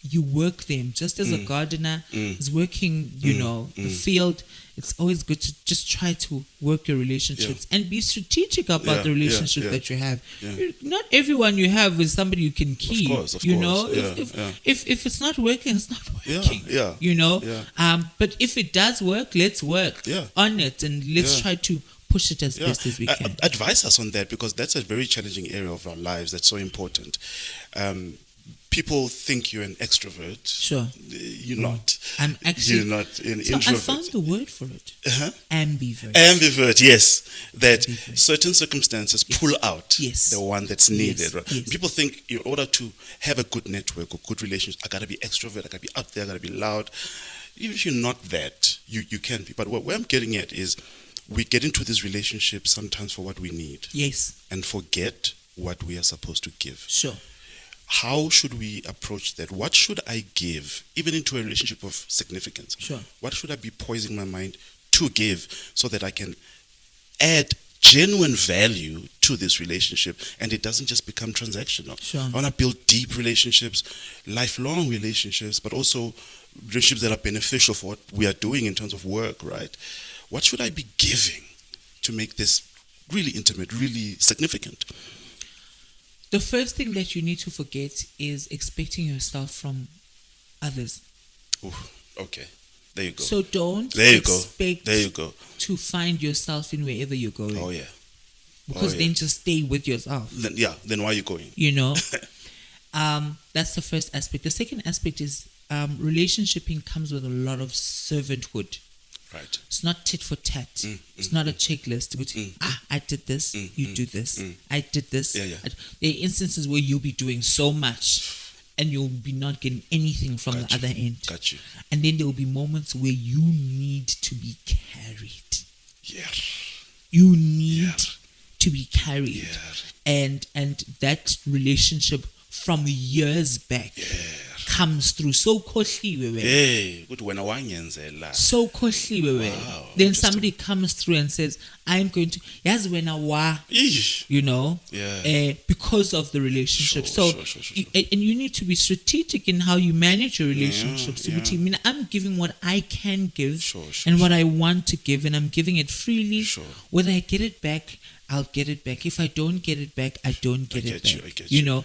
you work them. Just as a gardener is working, the field, it's always good to just try to work your relationships and be strategic about the relationship that you have. Not everyone you have is somebody you can keep. Of course. If it's not working, it's not working. But if it does work, let's work on it and let's try to push it as best as we can. Advise us on that, because that's a very challenging area of our lives that's so important. People think you're an extrovert. Sure. You're not. I'm actually... You're not an so introvert. I found the word for it. Ambivert. Ambivert, yes. That Ambivert. certain circumstances pull out the one that's needed. Right? Yes. People think in order to have a good network or good relations, I got to be extrovert, I got to be out there, I got to be loud. Even if you're not that, you can be. But where I'm getting at is we get into this relationship sometimes for what we need. Yes. And forget what we are supposed to give. Sure. How should we approach that? What should I give, even into a relationship of significance? Sure. What should I be poising my mind to give so that I can add genuine value to this relationship and it doesn't just become transactional? Sure. I want to build deep relationships, lifelong relationships, but also relationships that are beneficial for what we are doing in terms of work, right? What should I be giving to make this really intimate, really significant? The first thing that you need to forget is expecting yourself from others. Ooh, okay. There you go. So don't expect to find yourself in wherever you're going. Oh, yeah. Because then just stay with yourself. Then why are you going? That's the first aspect. The second aspect is relationshiping comes with a lot of servanthood. Right. It's not tit for tat. It's not a checklist. I did this, you do this. I did this. There are instances where you'll be doing so much and you'll be not getting anything from the other end. Got you. And then there will be moments where you need to be carried. Yeah. You need to be carried. Yeah. And that relationship from years back comes through so khohliwe. So khohliwe. Wow, then somebody comes through and says, I'm going to yazi wena wa, because of the relationship. Sure. And you need to be strategic in how you manage your relationships. I'm giving what I can give and what I want to give, and I'm giving it freely. Whether I get it back, I'll get it back. If I don't get it back, I don't get it back. I get you.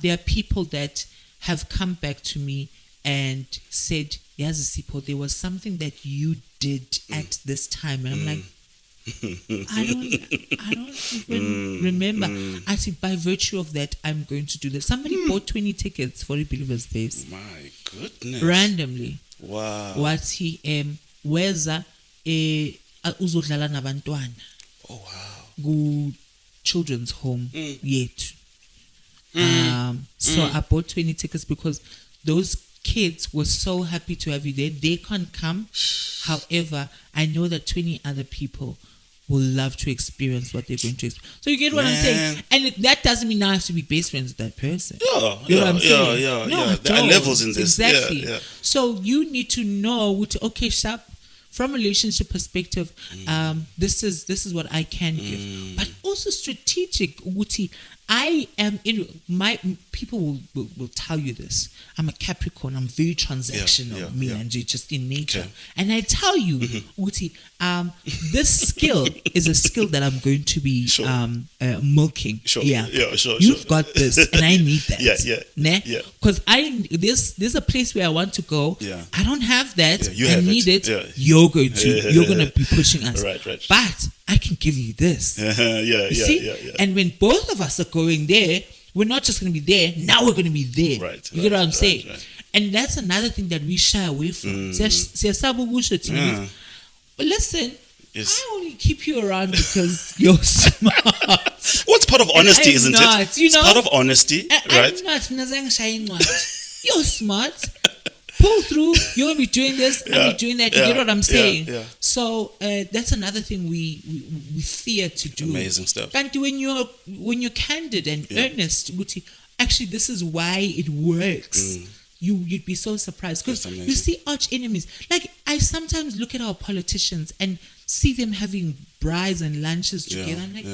There are people that have come back to me and said, Yazi Sipho, there was something that you did at this time. And I'm like, I don't even remember. I said, by virtue of that, I'm going to do this. Somebody bought 20 tickets for a Believer's Base. My goodness. Randomly. Wow. What he weza uzodlala nabantwana. Oh wow. Go children's home yet. So I bought 20 tickets because those kids were so happy to have you there. They can't come. However, I know that 20 other people will love to experience what they're going to experience. So you get what I'm saying? And that doesn't mean I have to be best friends with that person. You know what I'm saying? No, there are levels in this. Exactly. Yeah. So you need to know, okay, sharp, from a relationship perspective, this is what I can give. But also strategic, Uti. I am in my people will tell you this. I'm a Capricorn. I'm very transactional, and just in nature. Okay. And I tell you, Uti, this skill is a skill that I'm going to be milking. You've got this, and I need that. Because there's a place where I want to go. I don't have that. I need it. You're going to be pushing us. Right. But I can give you this. You see? And when both of us are going there, we're not just going to be there. Now we're going to be there. You get what I'm saying? Right. And that's another thing that we shy away from. But listen, I only keep you around because you're smart. What's part of honesty, isn't it? It's part of honesty, right? I'm not. You're smart. Pull through. You're gonna be doing this. I'll be doing that. You get what I'm saying? So that's another thing we fear to do. Amazing stuff. And when you're candid and earnest, actually, this is why it works. You'd be so surprised because you see arch enemies. Like I sometimes look at our politicians and see them having brides and lunches together. I'm like,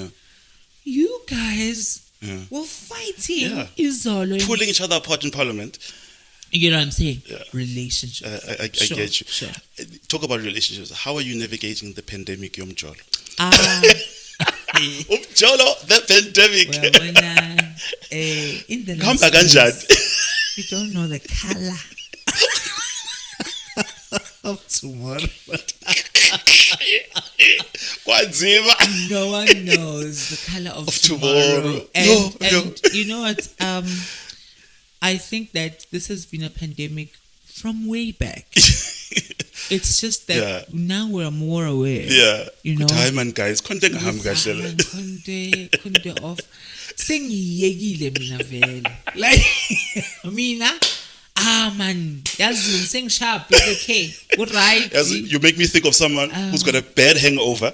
you guys were fighting Izolo, pulling each other apart in parliament. You know what I'm saying? Yeah. Relationships. I Sure, get you. Sure. Talk about relationships. How are you navigating the pandemic, Yomjolo? Umjolo, the pandemic. In the Come last back, days, Anjad. you don't know the color of tomorrow. No one knows the color of tomorrow. And you know what? I think that this has been a pandemic from way back. It's just that now we're more aware. Yeah. You know. Good time, guys. Konde off. Sengiyekile mina vele. Like mina. Man, yazi sing sharp. It's okay. Good right. You make me think of someone who's got a bad hangover.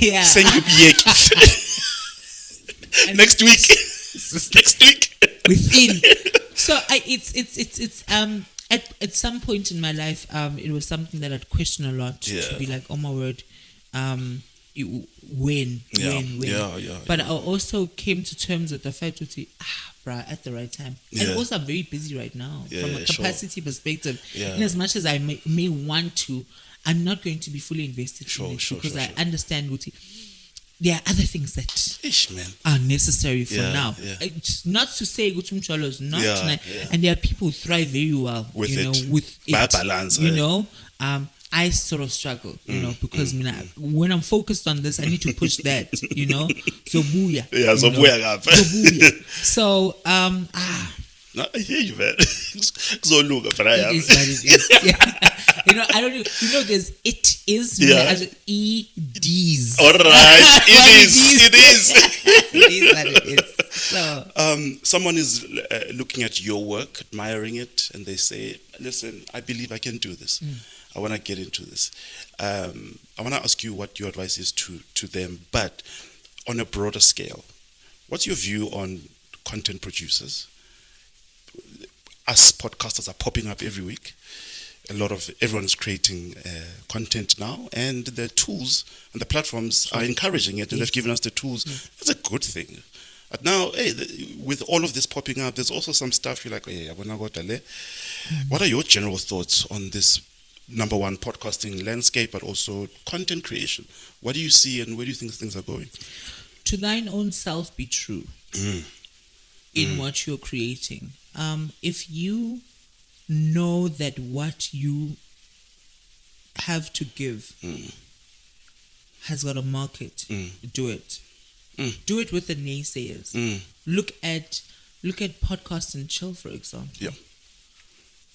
Yeah. Next week. Next week. Within. So it's at some point in my life, it was something that I'd question a lot, to be like, oh my word, when. But I also came to terms with the fact that at the right time. And also I'm very busy right now from a capacity perspective. And as much as I may want to, I'm not going to be fully invested in it because I understand what there are other things that are necessary for now. It's not to say Gutumcholo is not tonight. And there are people who thrive very well with it. Balance, you know. I sort of struggle, because when I'm focused on this, I need to push that, So booyah. Yeah, so booyah. So No, I hear you, man. So look, but I am. It is what it is. Yeah. I don't know. There's it is. EDs. All right. It is. It is what it is. So. Someone is looking at your work, admiring it, and they say, listen, I believe I can do this. I want to get into this. I want to ask you what your advice is to them, but on a broader scale. What's your view on content producers? Us podcasters are popping up every week. Everyone is creating content now, and the tools and the platforms are encouraging it, and they've given us the tools. It's a good thing. But now, with all of this popping up, there's also some stuff you're like, what are your general thoughts on this, number one, podcasting landscape, but also content creation? What do you see, and where do you think things are going? To thine own self be true in what you're creating. If you know that what you have to give has got a market, do it. Do it with the naysayers. Look at Podcast and Chill, for example. Yeah.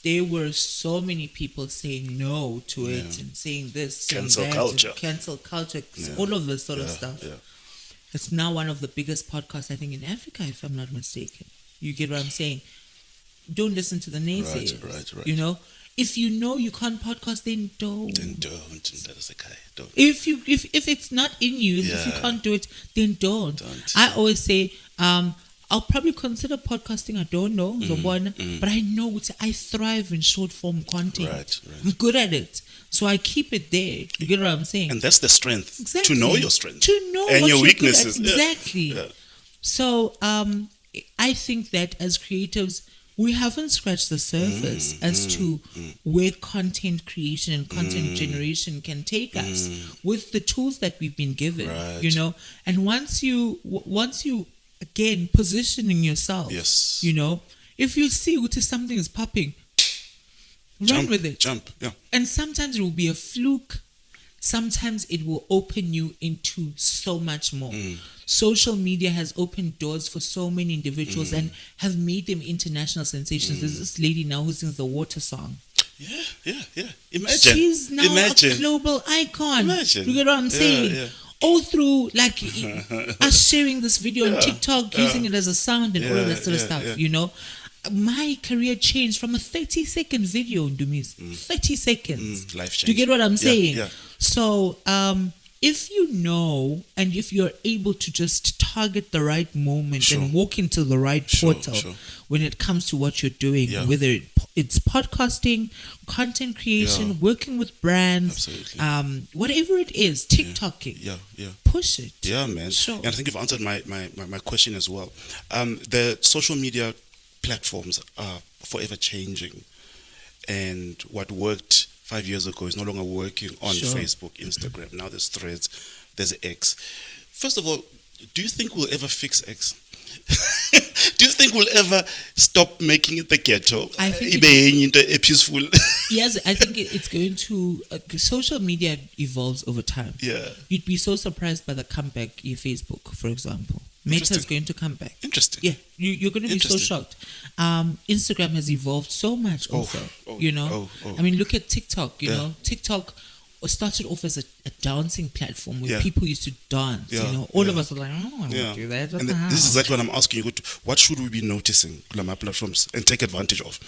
There were so many people saying no to it and saying this, cancel that, culture, all of this sort of stuff. Yeah. It's now one of the biggest podcasts, I think, in Africa, if I'm not mistaken. You get what I'm saying? Don't listen to the naysayers. Right. If you know you can't podcast, then don't. That is okay. Don't. If it's not in you, if you can't do it, then don't. I always say, I'll probably consider podcasting. I don't know, but I know I thrive in short form content. Right. I'm good at it, so I keep it there. You get what I'm saying? And that's the strength. Exactly. To know your strength. To know and what your you're weaknesses. Good at. Exactly. Yeah. So I think that as creatives, we haven't scratched the surface as to where content creation and content generation can take us with the tools that we've been given. Right. And once you again positioning yourself. Yes. If you see what something is popping, run with it. Jump. Yeah. And sometimes it will be a fluke. Sometimes it will open you into so much more. Social media has opened doors for so many individuals and have made them international sensations. There's this lady now who sings the Water song. Yeah. Imagine. She's now a global icon. Imagine. You get what I'm saying? Yeah. All through, us sharing this video on TikTok, using it as a sound and all of that sort of stuff, My career changed from a 30-second video, Ndumis. 30 seconds. Life change. Do you get what I'm saying? Yeah. So, if you know, and if you're able to just target the right moment and walk into the right portal when it comes to what you're doing, whether it's podcasting, content creation, working with brands, whatever it is, TikToking, push it. Yeah, man. Sure. And I think you've answered my question as well. The social media platforms are forever changing. and what worked 5 years ago is no longer working on Sure. Facebook, Instagram. Now there's Threads, there's X. First of all, do you think we'll ever fix X? Do you think we'll ever stop making it the ghetto? I think Peaceful. Yes, I think it's going to. Social media evolves over time. Yeah. You'd be so surprised by the comeback in Facebook, for example. Meta is Interesting. going to come back. Interesting. Yeah, you're going to be so Interesting. shocked. Instagram has evolved so much also, I mean, look at TikTok, you Yeah. know. TikTok started off as a dancing platform where Yeah. people used to dance, Yeah, you know. All of yeah. us were like, I don't want to Yeah. do that. What And the this is hell? exactly what I'm asking you. What should we be noticing on my platforms and take advantage of?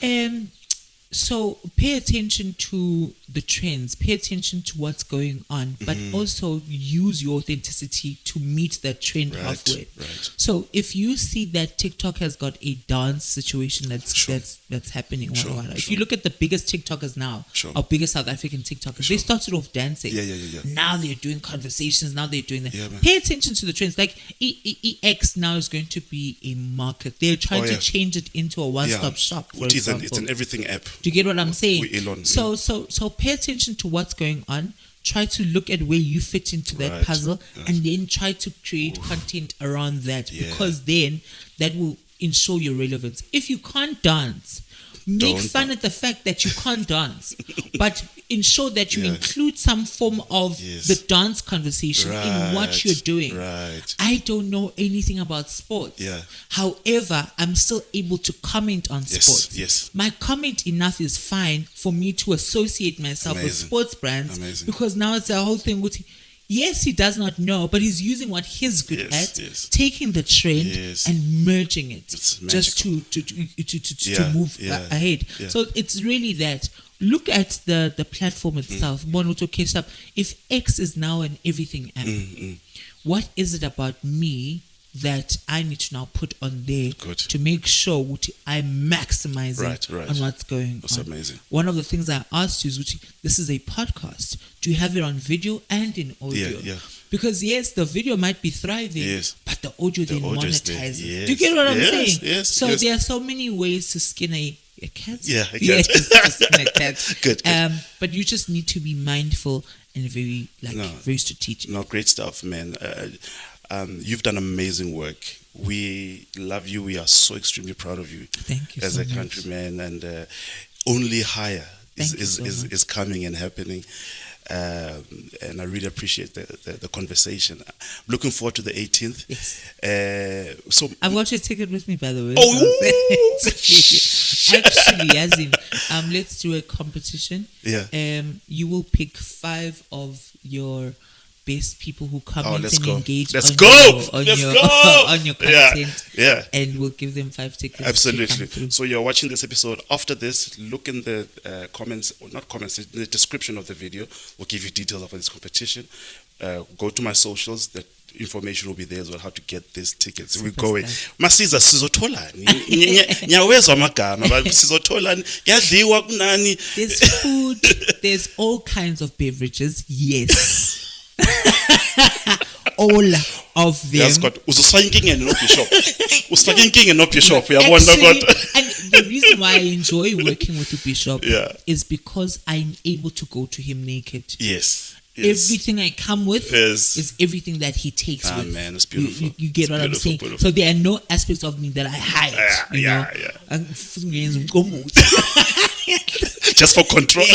So pay attention to the trends, pay attention to what's going on, but also use your authenticity to meet that trend Right, halfway. right. So if you see that TikTok has got a dance situation Sure. that's happening, Sure, if sure. you look at the biggest TikTokers now, Sure. our biggest South African TikTokers, they started off dancing. Yeah. Now they're doing conversations. Now they're doing that. Yeah, man. Pay attention to the trends. Like EX now is going to be a market. They're trying Oh, to yeah. change it into a one-stop shop. For It's example. an everything app. Do you get what I'm saying? With Elon. So pay attention to what's going on. Try to look at where you fit into that Right. puzzle, Right. and then try to create content around that, Yeah. because then that will ensure your relevance. If you can't dance, make Don't fun at the fact that you can't dance, but ensure that you Yeah. include some form of Yes. the dance conversation in what Right. you're doing. Right. I don't know anything about sports. Yeah. However, I'm still able to comment on Yes, sports. yes. My comment enough is fine for me to associate myself with Amazing. sports brands, Amazing. because now it's a whole thing with, yes, he does not know, but he's using what he's good Yes, at, yes. taking the trend Yes. and merging it It's just to Yeah, move yeah, ahead. yeah. So it's really that. Look at the platform itself. If X is now an everything app, what is it about me that I need to now put on there Good. to make sure I'm maximizing Right. on what's going That's on? amazing. One of the things I asked you is, this is a podcast. Do you have it on video and in audio? Yeah. Because yes, the video might be thriving, Yes. but the audio then audio is there. monetizes. Yes. Do you get what I'm Yes, saying? yes, So yes. there are so many ways to skin a cat. Yeah, a cat. Yes, to skin a cat. Good. But you just need to be mindful and very strategic. No, great stuff, man. You've done amazing work. We love you. We are so extremely proud of you. Thank you as so a much. country, man. And only higher Thank you so much. is coming and happening. And I really appreciate the conversation. I'm looking forward to the 18th. Yes. So I've got your ticket with me, by the way. Oh, Actually, as in, let's do a competition. Yeah. You will pick 5 of your best people who comment let's and go. engage Let's on go. on Let's your go. on your Yeah. content. Yeah. And we'll give them 5 tickets. to come Absolutely. through. So you're watching this episode. After this, look in the comments, or not comments, in the description of the video. We'll give you details of this competition. Go to my socials. The information will be there as well, how to get these tickets. We're going. Masiza sizotholani. Nyawezwa amagama, but sizotholani. Kuyadliwa kunani. There's food. There's all kinds of beverages. Yes. All of them. Yes, God. Uzosifaka inkingeni nobishop. Usifaka inkingeni nobishop. Uyabona Actually, kodwa. and the reason why I enjoy working with the bishop Yeah. is because I'm able to go to him naked. Yes. Everything I come with Yes. is everything that he takes with. Man, it's beautiful. You get It's what I'm beautiful, saying? beautiful. So there are no aspects of me that I hide. Yeah. And Just for control.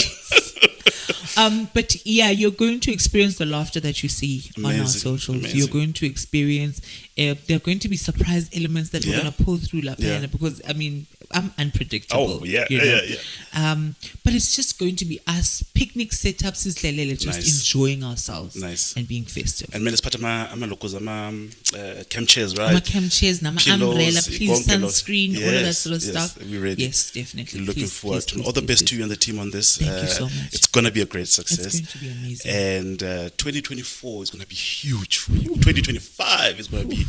but yeah, you're going to experience the laughter that you see on our Amazing, socials. amazing. You're going to experience, there are going to be surprise elements that we're Yeah. going to pull through La Pena, Yeah. because, I mean, I'm unpredictable. Oh, yeah, you know? yeah. But it's just going to be us picnic setups, just Nice. enjoying ourselves Nice. and being festive. And man, it's part of my locals, camp chairs, right? My camp chairs, my Pillows, umbrella, please, pillows. sunscreen, all of that Yes, sort of yes, stuff. we're ready. Yes, definitely. Looking Please, forward please, to all the please, best please. to you and the team on this. Thank you so much. It's going to be a great It's success. going to be amazing. And 2024 is going to be huge for you. 2025 is going to be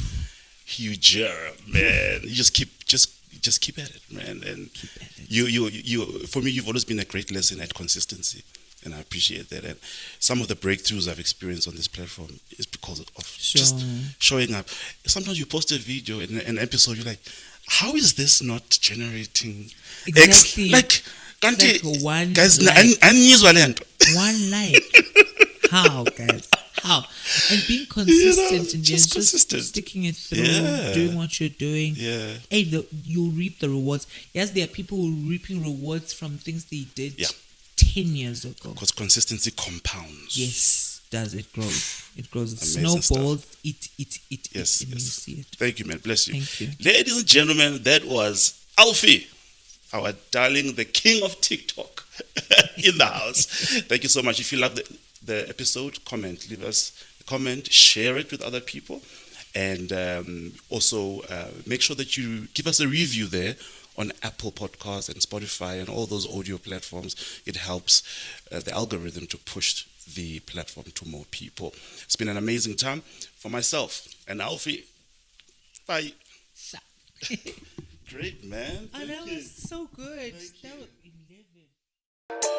huger, man. You just keep at it, man. And you for me, you've always been a great lesson at consistency, and I appreciate that. And some of the breakthroughs I've experienced on this platform is because of just showing up. Sometimes you post a video and an episode, you're like, how is this not generating Exactly. X? Like, Kanti, like one guys, like. anizwa le nto. One like. How, guys? How? And being consistent and just consistent. sticking it through, Yeah. doing what you're doing. Yeah. Hey, you'll reap the rewards. Yes, there are people who are reaping rewards from things they did 10 years ago. Because consistency compounds. Yes, does it grows. It grows. It Amazing snowballs. stuff. It. Yes, And yes. you see it. Thank you, man. Bless you. Thank you. Ladies and gentlemen, that was Alphi, our darling, the king of TikTok in the house. Thank you so much. If you love the episode, comment. Leave us a comment. Share it with other people. And also make sure that you give us a review there on Apple Podcasts and Spotify and all those audio platforms. It helps the algorithm to push the platform to more people. It's been an amazing time for myself and Alfie. Bye. Great, man. Oh, Thank that you. was so good. Thank That you. was 11.